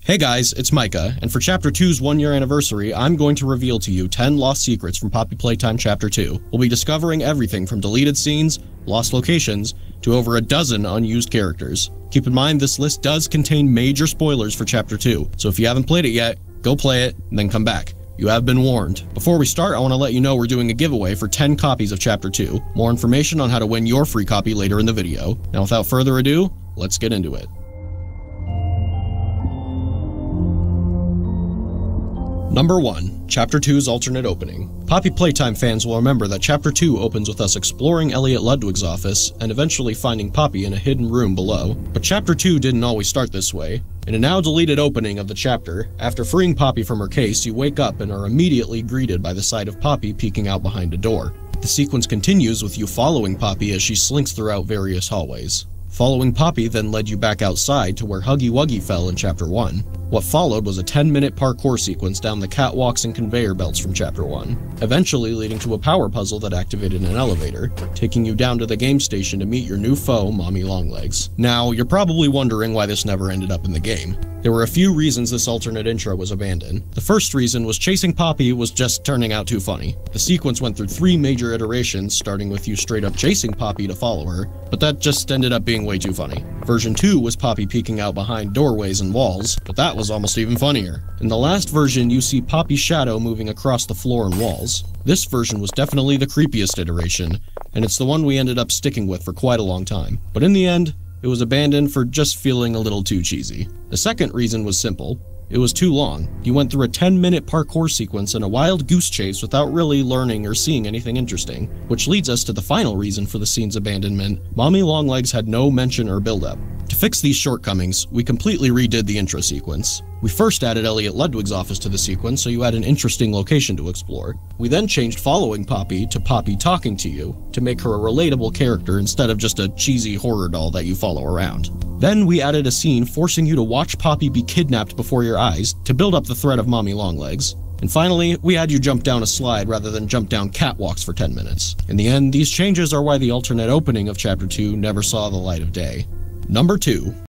Hey guys, it's Micah, and for Chapter 2's 1-year anniversary, I'm going to reveal to you 10 lost secrets from Poppy Playtime Chapter 2. We'll be discovering everything from deleted scenes, lost locations, to over a dozen unused characters. Keep in mind this list does contain major spoilers for Chapter 2, so if you haven't played it yet, go play it, and then come back. You have been warned. Before we start, I want to let you know we're doing a giveaway for 10 copies of Chapter 2. More information on how to win your free copy later in the video. Now without further ado, let's get into it. Number 1. Chapter 2's alternate opening. Poppy Playtime fans will remember that Chapter 2 opens with us exploring Elliot Ludwig's office and eventually finding Poppy in a hidden room below. But Chapter 2 didn't always start this way. In a now deleted opening of the chapter, after freeing Poppy from her case, you wake up and are immediately greeted by the sight of Poppy peeking out behind a door. The sequence continues with you following Poppy as she slinks throughout various hallways. Following Poppy then led you back outside to where Huggy Wuggy fell in Chapter 1. What followed was a 10-minute parkour sequence down the catwalks and conveyor belts from Chapter 1, eventually leading to a power puzzle that activated an elevator, taking you down to the game station to meet your new foe, Mommy Longlegs. Now, you're probably wondering why this never ended up in the game. There were a few reasons this alternate intro was abandoned. The first reason was chasing Poppy was just turning out too funny. The sequence went through 3 major iterations, starting with you straight up chasing Poppy to follow her, but that just ended up being way too funny. Version 2 was Poppy peeking out behind doorways and walls, but that was almost even funnier. In the last version, you see Poppy's shadow moving across the floor and walls. This version was definitely the creepiest iteration, and it's the one we ended up sticking with for quite a long time. But in the end, it was abandoned for just feeling a little too cheesy. The second reason was simple. It was too long. You went through a 10-minute parkour sequence and a wild goose chase without really learning or seeing anything interesting, which leads us to the final reason for the scene's abandonment. Mommy Longlegs had no mention or build-up. To fix these shortcomings, we completely redid the intro sequence. We first added Elliot Ludwig's office to the sequence so you had an interesting location to explore. We then changed following Poppy to Poppy talking to you, to make her a relatable character instead of just a cheesy horror doll that you follow around. Then we added a scene forcing you to watch Poppy be kidnapped before your eyes to build up the threat of Mommy Longlegs. And finally, we had you jump down a slide rather than jump down catwalks for 10 minutes. In the end, these changes are why the alternate opening of Chapter 2 never saw the light of day. Number 2.